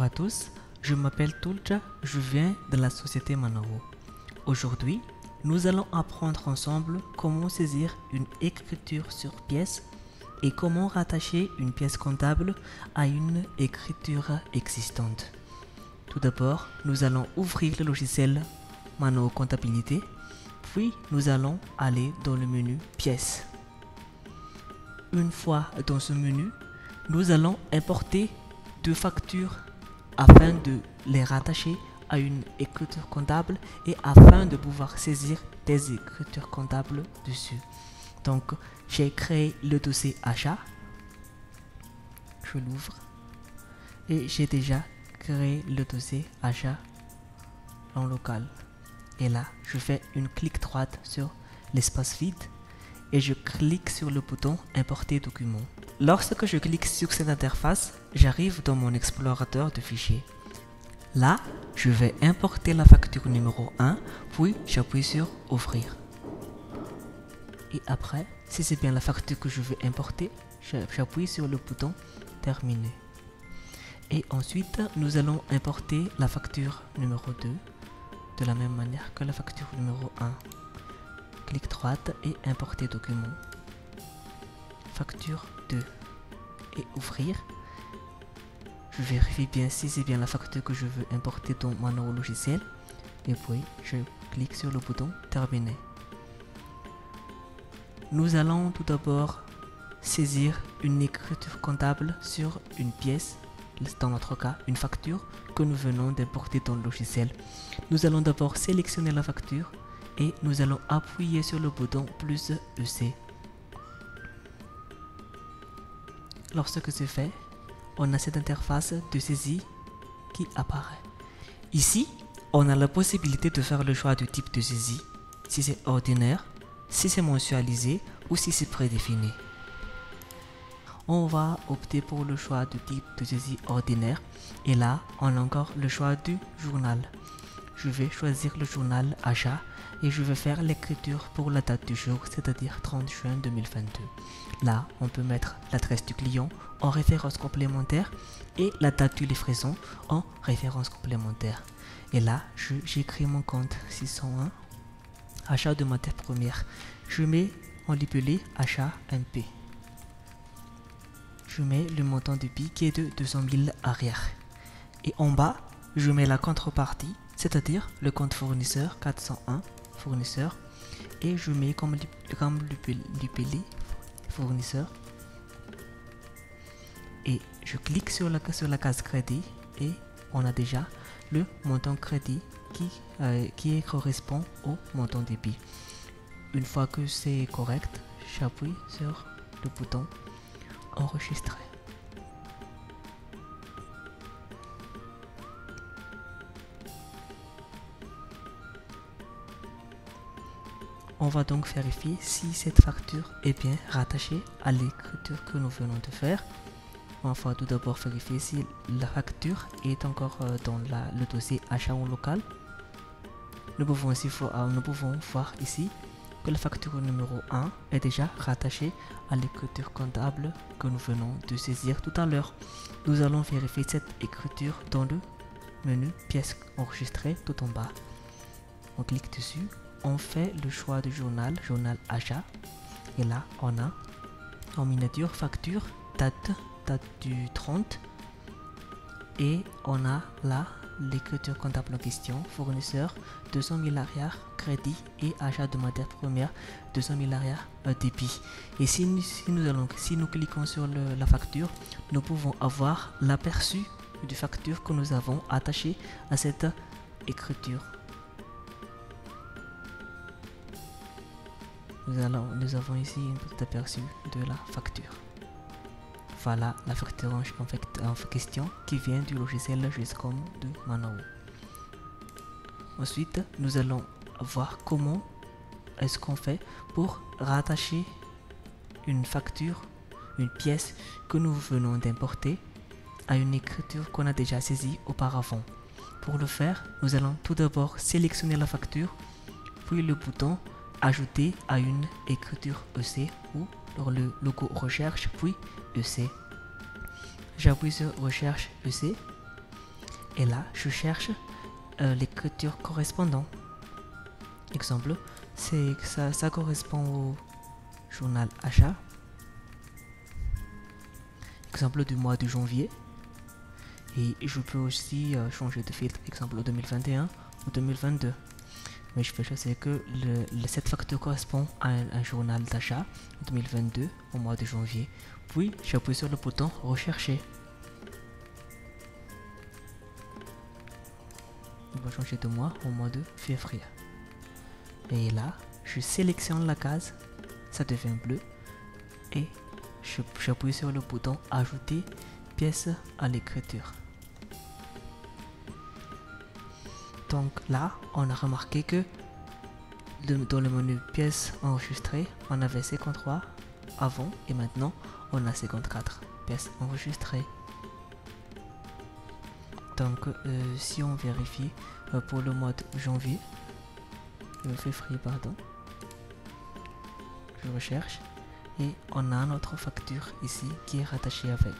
Bonjour à tous, je m'appelle Tulcha, je viens de la société Manavo. Aujourd'hui, nous allons apprendre ensemble comment saisir une écriture sur pièce et comment rattacher une pièce comptable à une écriture existante. Tout d'abord, nous allons ouvrir le logiciel Manavo Comptabilité, puis nous allons aller dans le menu Pièces. Une fois dans ce menu, nous allons importer deux factures afin de les rattacher à une écriture comptable et afin de pouvoir saisir des écritures comptables dessus. Donc, j'ai créé le dossier achat. Je l'ouvre et j'ai déjà créé le dossier achat en local. Et là, je fais une clic droite sur l'espace vide et je clique sur le bouton Importer document. Lorsque je clique sur cette interface, j'arrive dans mon explorateur de fichiers. Là, je vais importer la facture numéro 1, puis j'appuie sur Ouvrir. Et après, si c'est bien la facture que je veux importer, j'appuie sur le bouton Terminer. Et ensuite, nous allons importer la facture numéro 2 de la même manière que la facture numéro 1. Clic droite et Importer document. Facture 2 et Ouvrir. Je vérifie bien si c'est bien la facture que je veux importer dans mon nouveau logiciel et puis je clique sur le bouton Terminer. Nous allons tout d'abord saisir une écriture comptable sur une pièce, dans notre cas une facture que nous venons d'importer dans le logiciel. Nous allons d'abord sélectionner la facture et nous allons appuyer sur le bouton plus EC. Lorsque c'est fait, on a cette interface de saisie qui apparaît. Ici, on a la possibilité de faire le choix du type de saisie, si c'est ordinaire, si c'est mensualisé ou si c'est prédéfini. On va opter pour le choix du type de saisie ordinaire et là, on a encore le choix du journal. Je vais choisir le journal achat et je vais faire l'écriture pour la date du jour, c'est-à-dire 30 juin 2022. Là, on peut mettre l'adresse du client en référence complémentaire et la date de livraison en référence complémentaire. Et là, j'écris mon compte 601, achat de matière première. Je mets en libellé achat MP. Je mets le montant du BI qui est de 200 000 arrière. Et en bas, je mets la contrepartie, c'est-à-dire le compte fournisseur 401 fournisseur et je mets comme libellé fournisseur et je clique sur la case crédit et on a déjà le montant crédit qui correspond au montant débit. Une fois que c'est correct, j'appuie sur le bouton enregistrer. On va donc vérifier si cette facture est bien rattachée à l'écriture que nous venons de faire. On va tout d'abord vérifier si la facture est encore dans le dossier achat en local. Nous pouvons voir ici que la facture numéro 1 est déjà rattachée à l'écriture comptable que nous venons de saisir tout à l'heure. Nous allons vérifier cette écriture dans le menu pièces enregistrées tout en bas. On clique dessus. On fait le choix du journal achat et là on a en miniature facture date du 30 et on a là l'écriture comptable en question fournisseur 200 000 arrière crédit et achat de matière première 200 000 arrière débit. Et si nous cliquons sur la facture, nous pouvons avoir l'aperçu du facture que nous avons attaché à cette écriture. Nous avons ici un petit aperçu de la facture. Voilà la facture en question qui vient du logiciel GESCOM de Manavo. Ensuite, nous allons voir comment est-ce qu'on fait pour rattacher une facture, une pièce que nous venons d'importer à une écriture qu'on a déjà saisie auparavant. Pour le faire, nous allons tout d'abord sélectionner la facture, puis le bouton Ajouter à une écriture EC ou le logo recherche puis EC. J'appuie sur recherche EC Et là, je cherche l'écriture correspondante. Exemple, ça correspond au journal achat. Exemple du mois de janvier. Et je peux aussi changer de filtre, exemple 2021 ou 2022. Mais je peux choisir que cette facture correspond à un journal d'achat 2022 au mois de janvier. Puis j'appuie sur le bouton rechercher. On va changer de mois au mois de février. Et là, je sélectionne la case, ça devient bleu. Et j'appuie sur le bouton ajouter pièce à l'écriture. Donc là, on a remarqué que dans le menu pièces enregistrées, on avait 53 avant et maintenant on a 54 pièces enregistrées. Donc si on vérifie pour le mois de janvier, février pardon, je recherche et on a notre facture ici qui est rattachée avec.